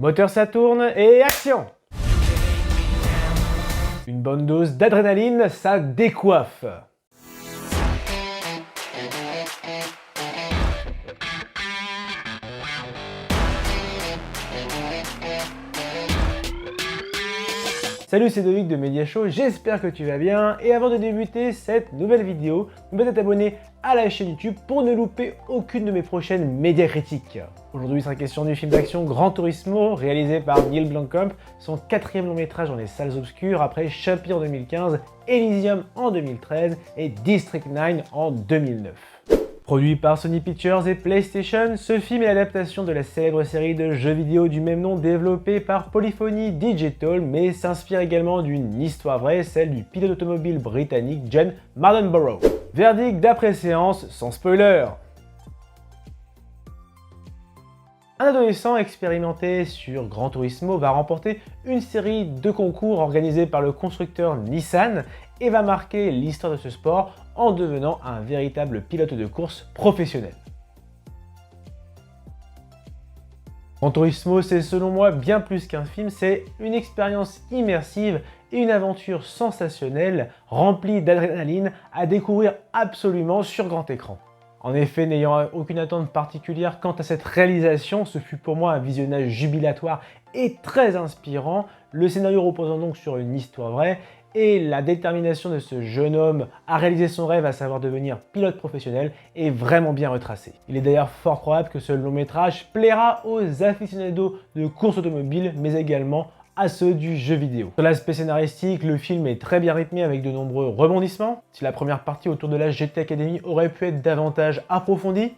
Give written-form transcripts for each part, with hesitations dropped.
Moteur ça tourne et action! Une bonne dose d'adrénaline, ça décoiffe. Salut, c'est Loïc de Mediashow, j'espère que tu vas bien et avant de débuter cette nouvelle vidéo, n'oublie pas de t'abonner à la chaîne YouTube pour ne louper aucune de mes prochaines médiacritiques. Aujourd'hui, il sera question du film d'action Gran Turismo, réalisé par Neil Blomkamp, son 4e long métrage dans les salles obscures après Chappie en 2015, Elysium en 2013 et District 9 en 2009. Produit par Sony Pictures et PlayStation, ce film est l'adaptation de la célèbre série de jeux vidéo du même nom développée par Polyphony Digital, mais s'inspire également d'une histoire vraie, celle du pilote automobile britannique John Mardenborough. Verdict d'après séance, sans spoiler. Un adolescent expérimenté sur Gran Turismo va remporter une série de concours organisés par le constructeur Nissan et va marquer l'histoire de ce sport en devenant un véritable pilote de course professionnel. Gran Turismo, c'est selon moi bien plus qu'un film, c'est une expérience immersive et une aventure sensationnelle remplie d'adrénaline à découvrir absolument sur grand écran. En effet, n'ayant aucune attente particulière quant à cette réalisation, ce fut pour moi un visionnage jubilatoire et très inspirant, le scénario reposant donc sur une histoire vraie et la détermination de ce jeune homme à réaliser son rêve, à savoir devenir pilote professionnel, est vraiment bien retracé. Il est d'ailleurs fort probable que ce long métrage plaira aux aficionados de course automobile, mais également à ceux du jeu vidéo. Sur l'aspect scénaristique, le film est très bien rythmé avec de nombreux rebondissements. Si la première partie autour de la GT Academy aurait pu être davantage approfondie,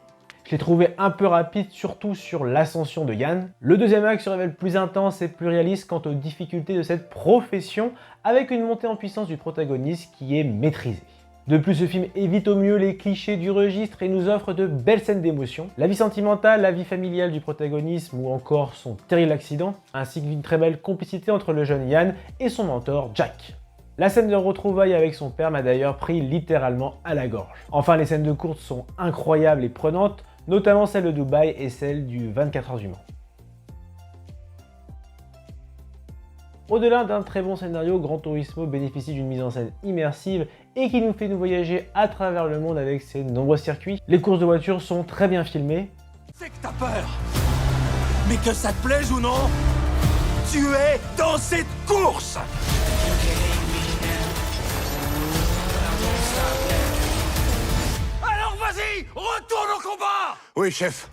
je l'ai trouvé un peu rapide, surtout sur l'ascension de Yann. Le deuxième acte se révèle plus intense et plus réaliste quant aux difficultés de cette profession, avec une montée en puissance du protagoniste qui est maîtrisée. De plus, ce film évite au mieux les clichés du registre et nous offre de belles scènes d'émotion. La vie sentimentale, la vie familiale du protagoniste ou encore son terrible accident, ainsi qu'une très belle complicité entre le jeune Yann et son mentor Jack. La scène de retrouvailles avec son père m'a d'ailleurs pris littéralement à la gorge. Enfin, les scènes de course sont incroyables et prenantes, notamment celle de Dubaï et celle du 24 heures du Mans. Au-delà d'un très bon scénario, Gran Turismo bénéficie d'une mise en scène immersive et qui nous fait nous voyager à travers le monde avec ses nombreux circuits. Les courses de voitures sont très bien filmées. C'est que t'as peur, mais que ça te plaise ou non, tu es dans cette course. Alors vas-y, retourne au combat. Oui, chef.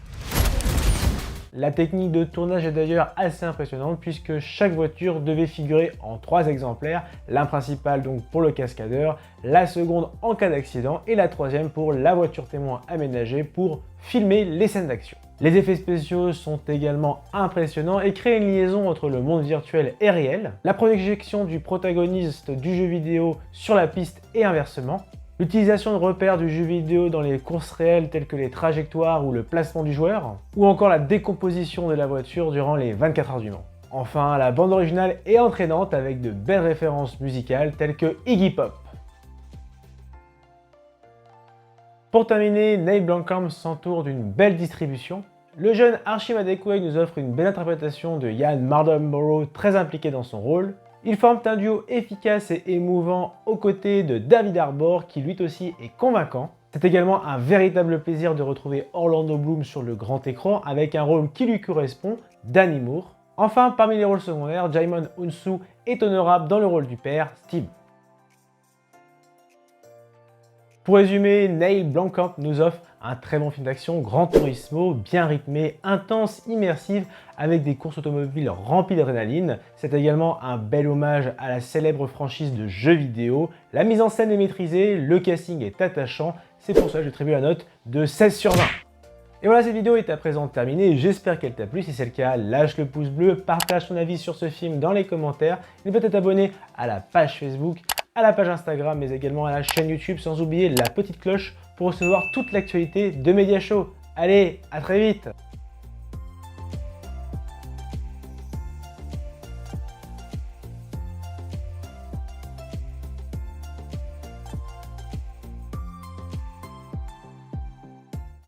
La technique de tournage est d'ailleurs assez impressionnante puisque chaque voiture devait figurer en 3 exemplaires, l'un principal donc pour le cascadeur, la seconde en cas d'accident et la troisième pour la voiture témoin aménagée pour filmer les scènes d'action. Les effets spéciaux sont également impressionnants et créent une liaison entre le monde virtuel et réel, la projection du protagoniste du jeu vidéo sur la piste et inversement, l'utilisation de repères du jeu vidéo dans les courses réelles telles que les trajectoires ou le placement du joueur, ou encore la décomposition de la voiture durant les 24 heures du Mans. Enfin, la bande originale est entraînante avec de belles références musicales telles que Iggy Pop. Pour terminer, Neil Blomkamp s'entoure d'une belle distribution. Le jeune Archie Madekwe nous offre une belle interprétation de Yann Mardenborough très impliqué dans son rôle. Ils forment un duo efficace et émouvant aux côtés de David Harbour qui lui aussi est convaincant. C'est également un véritable plaisir de retrouver Orlando Bloom sur le grand écran avec un rôle qui lui correspond, Danny Moore. Enfin, parmi les rôles secondaires, Djimon Hounsou est honorable dans le rôle du père, Steve. Pour résumer, Neil Blomkamp nous offre un très bon film d'action, Gran Turismo, bien rythmé, intense, immersif, avec des courses automobiles remplies d'adrénaline. C'est également un bel hommage à la célèbre franchise de jeux vidéo. La mise en scène est maîtrisée, le casting est attachant, c'est pour ça que j'attribue la note de 16 sur 20. Et voilà, cette vidéo est à présent terminée, j'espère qu'elle t'a plu. Si c'est le cas, lâche le pouce bleu, partage ton avis sur ce film dans les commentaires. N'oublie pas de t'abonner à la page Facebook, à la page Instagram, mais également à la chaîne YouTube, sans oublier la petite cloche pour recevoir toute l'actualité de Mediashow. Allez, à très vite!